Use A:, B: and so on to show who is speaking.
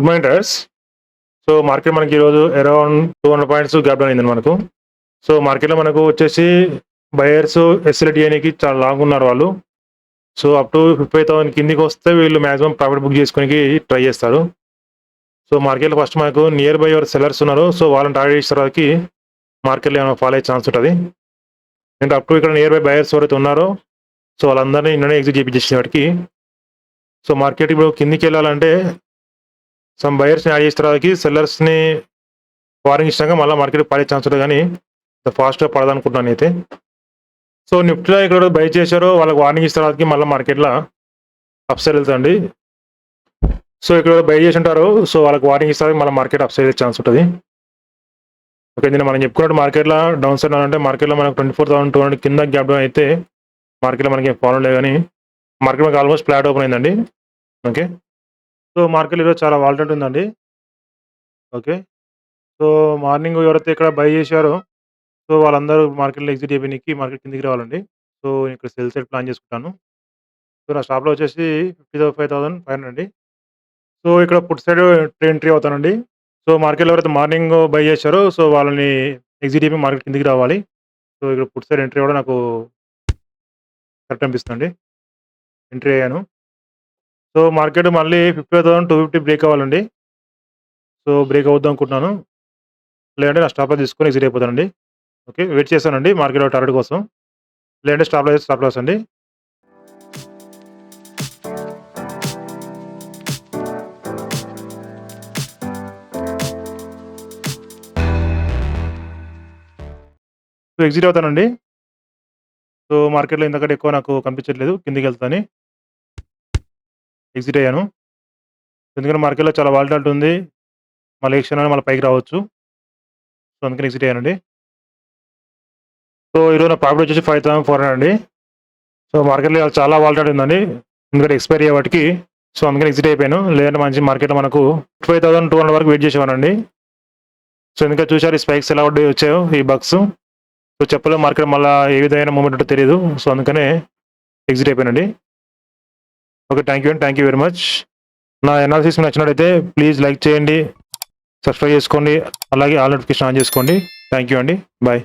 A: Good morning traders. So market మనకి ఈరోజు around 200 points gap down అయిందండి మనకు. సో మార్కెట్లో మనకు వచ్చేసి బయర్స్ ఎస్ఎల్టీ చేయడానికి చాలా లాంగ్ ఉన్నారు వాళ్ళు. సో అప్ టు 55,000 కిందికి వస్తే వీళ్ళు మాక్సిమం ప్రాఫిట్ బుక్ చేసుకోవడానికి ట్రై చేస్తారు. సో మార్కెట్లో ఫస్ట్ మనకు నియర్ బై ఎవరు సెల్లర్స్ ఉన్నారు, సో వాళ్ళని టార్గెట్ చేసిన తర్వాతకి మార్కెట్లో ఏమైనా ఫాలో అయ్యే ఛాన్స్ ఉంటుంది. ఇంకా అప్ టు ఇక్కడ నియర్ బై బయర్స్ ఎవరైతే ఉన్నారో సో వాళ్ళందరినీ నిన్ననే ఎగ్జిట్ చేయించేసిన వాటికి. సో మార్కెట్ ఇప్పుడు కిందికి వెళ్ళాలంటే సమ్ బయర్స్ని యాడ్ చేసిన తర్వాతకి సెల్లర్స్ని వార్నింగ్ ఇచ్చినాక మళ్ళీ మార్కెట్ పడే ఛాన్స్ ఉంటుంది, కానీ ఫాస్ట్గా పడదనుకుంటున్నాను అయితే. సో నిఫ్టీలో ఇక్కడ బై చేశారో వాళ్ళకి వార్నింగ్ ఇచ్చిన తర్వాతకి మళ్ళీ మార్కెట్లో అప్ సైడ్ వెళ్తుందండి. సో ఇక్కడ బై చేసి ఉంటారు, సో వాళ్ళకి వార్నింగ్ ఇస్తారు, మళ్ళీ మార్కెట్ అప్ సైడ్ వెళ్ళే ఛాన్స్ ఉంటుంది. ఓకే, నేను మనం చెప్పుకున్నట్టు మార్కెట్లో డౌన్ సైడ్ అంటే మార్కెట్లో మనకు 24,200 కింద గ్యాప్ డౌన్ అయితే మార్కెట్లో మనకి ఫాలో లేదు, కానీ మార్కెట్ మనకి ఆల్మోస్ట్ ఫ్లాట్ ఓపెన్ అయిందండి. ఓకే, సో మార్కెట్ ఈరోజు చాలా వాలటైల్ ఉందండి. ఓకే, సో మార్నింగ్ ఎవరైతే ఇక్కడ బై చేశారో సో వాళ్ళందరూ మార్కెట్లో ఎగ్జిట్ అయిపోయినాయి, మార్కెట్ కిందికి రావాలండి. సో నేను ఇక్కడ సెల్ సైడ్ ప్లాన్ చేసుకుంటాను. సో నా స్టాప్లో వచ్చేసి 55,500 అండి. సో ఇక్కడ పుట్ సైడ్ ఎంట్రీ అవుతానండి. సో మార్కెట్లో ఎవరైతే మార్నింగ్ బై చేశారో సో వాళ్ళని ఎగ్జిట్ అయిపోయి మార్కెట్ కిందికి రావాలి. సో ఇక్కడ పుట్ సైడ్ ఎంట్రీ అవ్వడం నాకు కరెక్ట్ అనిపిస్తుంది. ఎంట్రీ అయ్యాను. సో మార్కెట్ మళ్ళీ 55,250 బ్రేక్ అవ్వాలండి. సో బ్రేక్ అవుద్దాం అనుకుంటున్నాను, లేదంటే నా స్టాప్లో తీసుకొని ఎగ్జిట్ అయిపోతానండి. ఓకే, వెయిట్ చేశానండి మార్కెట్ టార్గెట్ కోసం, లేదంటే స్టాప్ లాస్ అండి. సో ఎగ్జిట్ అవుతానండి. సో మార్కెట్లో ఇంతకంటే ఎక్కువ నాకు కనిపించట్లేదు, కిందికి వెళ్తాను. ఎగ్జిట్ అయ్యాను, ఎందుకంటే మార్కెట్లో చాలా వాలటాలిటీ ఉంది, మళ్ళీ ఏ క్షణాన్ని మళ్ళీ పైకి రావచ్చు. సో అందుకని ఎగ్జిట్ అయ్యానండి. సో ఈరోజు నా ప్రాఫిట్ వచ్చేసి 5,400 అండి. సో మార్కెట్లో చాలా వాలటాలిటీ ఉందండి, ఎందుకంటే ఎక్స్పైరీ అయ్యే వాటికి. సో అందుకని ఎగ్జిట్ అయిపోయాను, లేదంటే మంచి మార్కెట్లో మనకు 5,200 వరకు వెయిట్ చేసేవానండి. సో ఎందుకంటే చూసారు ఈ స్పైక్స్ ఎలా వచ్చాయో ఈ బగ్స్. సో చెప్పలేము మార్కెట్ మళ్ళీ ఏ విధమైన మూమెంట్ ఉంటో తెలియదు, సో అందుకనే ఎగ్జిట్ అయిపోయానండి. Okay, thank you very much. నా అనాలిసిస్ మీకు నచ్చినట్లయితే ప్లీజ్ లైక్ చేయండి, సబ్స్క్రైబ్ చేసుకోండి, అలాగే ఆల్ నోటిఫికేషన్ ఆన్ చేసుకోండి. థ్యాంక్ యూ అండి, బాయ్.